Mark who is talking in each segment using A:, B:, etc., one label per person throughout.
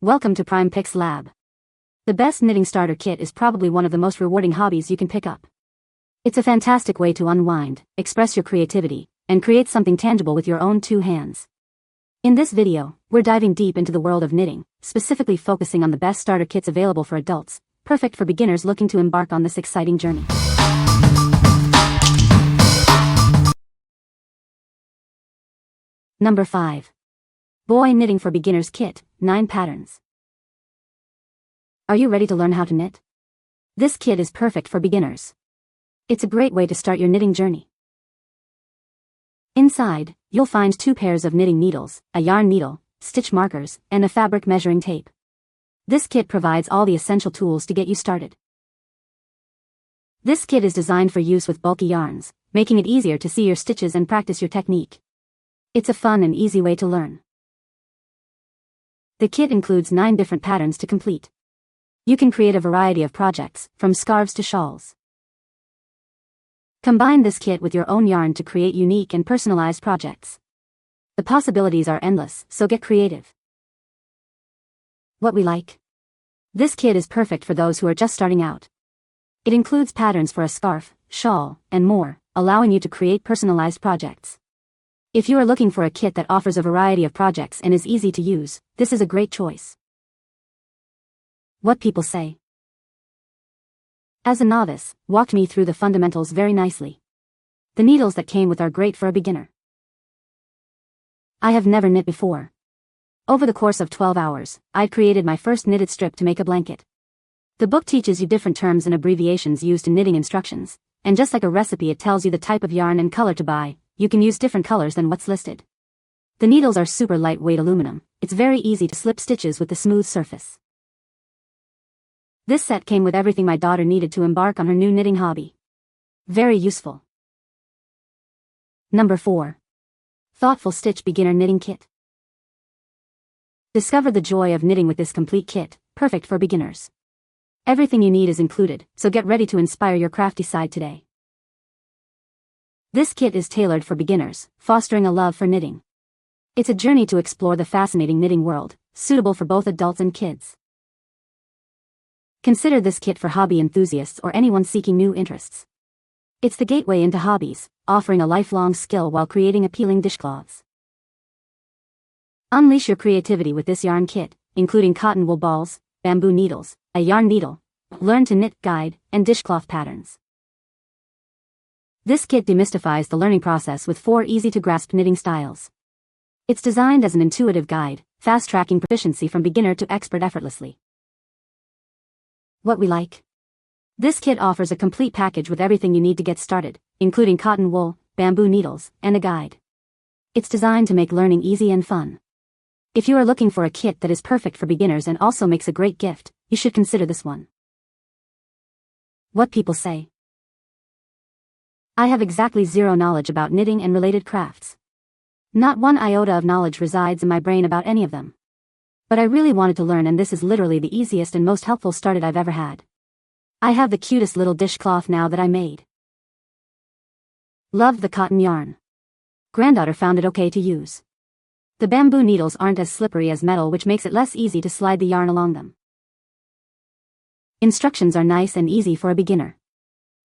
A: Welcome to Prime Picks Lab. The best knitting starter kit is probably one of the most rewarding hobbies you can pick up. It's a fantastic way to unwind, express your creativity, and create something tangible with your own two hands. In this video, we're diving deep into the world of knitting, specifically focusing on the best starter kits available for adults, perfect for beginners looking to embark on this exciting journey. Number 5. Boye Knitting for Beginners Kit, 9 Patterns. Are you ready to learn how to knit? This kit is perfect for beginners. It's a great way to start your knitting journey. Inside, you'll find 2 pairs of knitting needles, a yarn needle, stitch markers, and a fabric measuring tape. This kit provides all the essential tools to get you started. This kit is designed for use with bulky yarns, making it easier to see your stitches and practice your technique. It's a fun and easy way to learn. The kit includes 9 different patterns to complete. You can create a variety of projects, from scarves to shawls. Combine this kit with your own yarn to create unique and personalized projects. The possibilities are endless, so get creative. What we like? This kit is perfect for those who are just starting out. It includes patterns for a scarf, shawl, and more, allowing you to create personalized projects. If you are looking for a kit that offers a variety of projects and is easy to use, this is a great choice. What people say. As a novice, walked me through the fundamentals very nicely. The needles that came with are great for a beginner. I have never knit before. Over the course of 12 hours, I'd created my first knitted strip to make a blanket. The book teaches you different terms and abbreviations used in knitting instructions, and just like a recipe it tells you the type of yarn and color to buy. You can use different colors than what's listed. The needles are super lightweight aluminum. It's very easy to slip stitches with the smooth surface. This set came with everything my daughter needed to embark on her new knitting hobby. Very useful. Number 4. Thoughtful Stitch Beginner Knitting Kit. Discover the joy of knitting with this complete kit, perfect for beginners. Everything you need is included, so get ready to inspire your crafty side today. This kit is tailored for beginners, fostering a love for knitting. It's a journey to explore the fascinating knitting world, suitable for both adults and kids. Consider this kit for hobby enthusiasts or anyone seeking new interests. It's the gateway into hobbies, offering a lifelong skill while creating appealing dishcloths. Unleash your creativity with this yarn kit, including cotton wool balls, bamboo needles, a yarn needle, learn to knit guide, and dishcloth patterns. This kit demystifies the learning process with 4 easy-to-grasp knitting styles. It's designed as an intuitive guide, fast-tracking proficiency from beginner to expert effortlessly. What we like? This kit offers a complete package with everything you need to get started, including cotton wool, bamboo needles, and a guide. It's designed to make learning easy and fun. If you are looking for a kit that is perfect for beginners and also makes a great gift, you should consider this one. What people say. I have exactly zero knowledge about knitting and related crafts. Not one iota of knowledge resides in my brain about any of them. But I really wanted to learn, and this is literally the easiest and most helpful start I've ever had. I have the cutest little dishcloth now that I made. Loved the cotton yarn. Granddaughter found it okay to use. The bamboo needles aren't as slippery as metal, which makes it less easy to slide the yarn along them. Instructions are nice and easy for a beginner.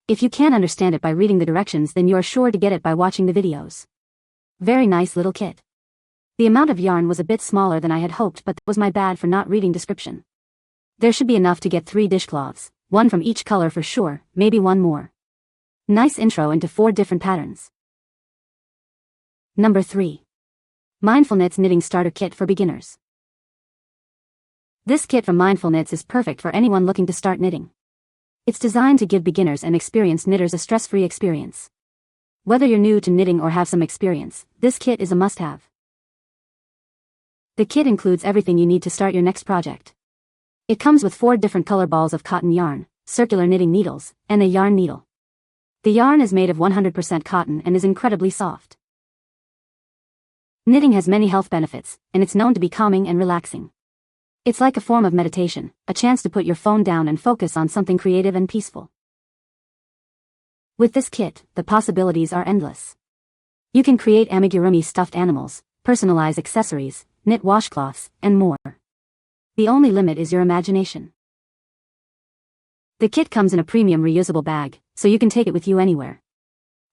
A: If you can't understand it by reading the directions, then you are sure to get it by watching the videos. Very nice little kit. The amount of yarn was a bit smaller than I had hoped, but that was my bad for not reading description. There should be enough to get 3 dishcloths, 1 from each color for sure, maybe 1 more. Nice intro into 4 different patterns. Number 3. MINDFULKNITS Knitting Starter Kit for Beginners. This kit from MINDFULKNITS is perfect for anyone looking to start knitting. It's designed to give beginners and experienced knitters a stress-free experience. Whether you're new to knitting or have some experience, this kit is a must-have. The kit includes everything you need to start your next project. It comes with 4 different color balls of cotton yarn, circular knitting needles, and a yarn needle. The yarn is made of 100% cotton and is incredibly soft. Knitting has many health benefits, and it's known to be calming and relaxing. It's like a form of meditation, a chance to put your phone down and focus on something creative and peaceful. With this kit, the possibilities are endless. You can create amigurumi stuffed animals, personalize accessories, knit washcloths, and more. The only limit is your imagination. The kit comes in a premium reusable bag, so you can take it with you anywhere.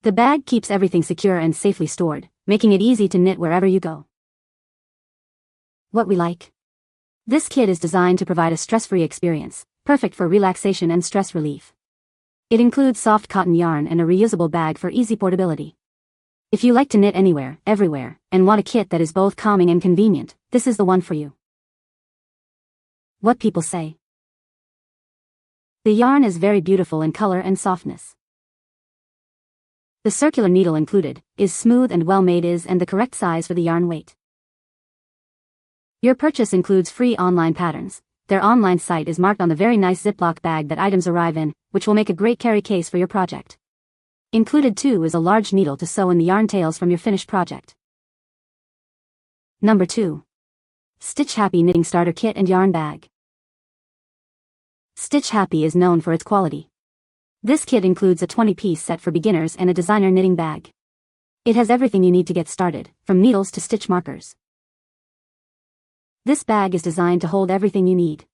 A: The bag keeps everything secure and safely stored, making it easy to knit wherever you go. What we like. This kit is designed to provide a stress-free experience, perfect for relaxation and stress relief. It includes soft cotton yarn and a reusable bag for easy portability. If you like to knit anywhere, everywhere, and want a kit that is both calming and convenient, this is the one for you. What people say. The yarn is very beautiful in color and softness. The circular needle included is smooth and well made and the correct size for the yarn weight. Your purchase includes free online patterns. Their online site is marked on the very nice Ziploc bag that items arrive in, which will make a great carry case for your project. Included too is a large needle to sew in the yarn tails from your finished project. Number 2. Stitch Happy Knitting Starter Kit and Yarn Bag. Stitch Happy is known for its quality. This kit includes a 20-piece set for beginners and a designer knitting bag. It has everything you need to get started, from needles to stitch markers. This bag is designed to hold everything you need.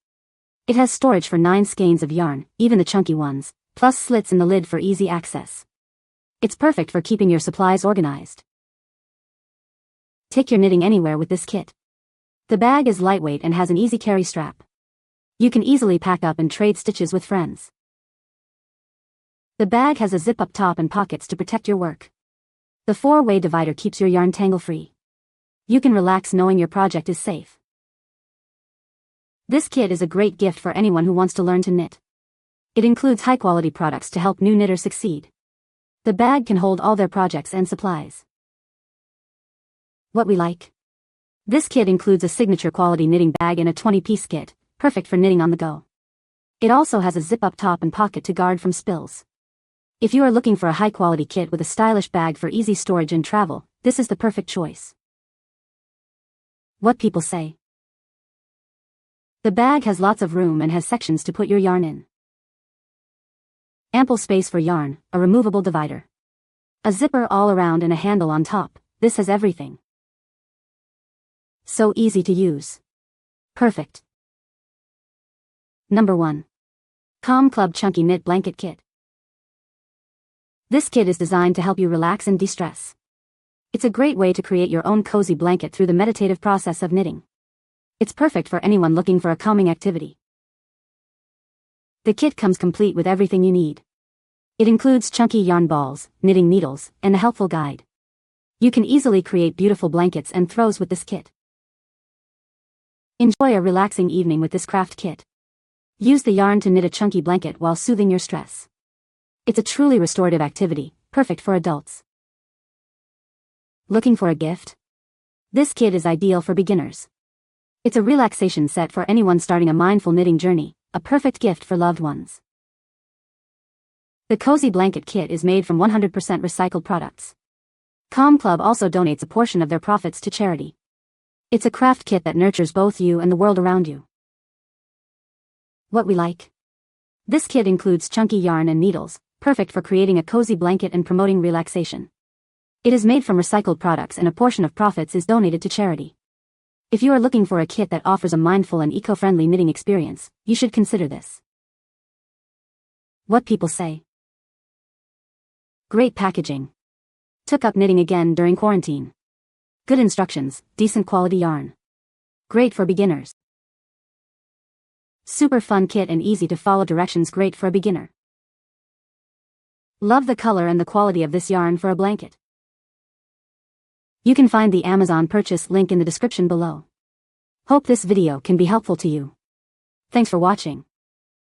A: It has storage for 9 skeins of yarn, even the chunky ones, plus slits in the lid for easy access. It's perfect for keeping your supplies organized. Take your knitting anywhere with this kit. The bag is lightweight and has an easy carry strap. You can easily pack up and trade stitches with friends. The bag has a zip-up top and pockets to protect your work. The 4-way divider keeps your yarn tangle-free. You can relax knowing your project is safe. This kit is a great gift for anyone who wants to learn to knit. It includes high-quality products to help new knitters succeed. The bag can hold all their projects and supplies. What we like. This kit includes a signature quality knitting bag and a 20-piece kit, perfect for knitting on the go. It also has a zip-up top and pocket to guard from spills. If you are looking for a high-quality kit with a stylish bag for easy storage and travel, this is the perfect choice. What people say. The bag has lots of room and has sections to put your yarn in. Ample space for yarn, a removable divider. A zipper all around and a handle on top, this has everything. So easy to use. Perfect. Number 1. Calm Club Chunky Knit Blanket Kit. This kit is designed to help you relax and de-stress. It's a great way to create your own cozy blanket through the meditative process of knitting. It's perfect for anyone looking for a calming activity. The kit comes complete with everything you need. It includes chunky yarn balls, knitting needles, and a helpful guide. You can easily create beautiful blankets and throws with this kit. Enjoy a relaxing evening with this craft kit. Use the yarn to knit a chunky blanket while soothing your stress. It's a truly restorative activity, perfect for adults. Looking for a gift? This kit is ideal for beginners. It's a relaxation set for anyone starting a mindful knitting journey, a perfect gift for loved ones. The Cozy Blanket Kit is made from 100% recycled products. Calm Club also donates a portion of their profits to charity. It's a craft kit that nurtures both you and the world around you. What we like. This kit includes chunky yarn and needles, perfect for creating a cozy blanket and promoting relaxation. It is made from recycled products and a portion of profits is donated to charity. If you are looking for a kit that offers a mindful and eco-friendly knitting experience, you should consider this. What people say. Great packaging. Took up knitting again during quarantine. Good instructions, decent quality yarn. Great for beginners. Super fun kit and easy to follow directions, great for a beginner. Love the color and the quality of this yarn for a blanket. You can find the Amazon purchase link in the description below. Hope this video can be helpful to you. Thanks for watching.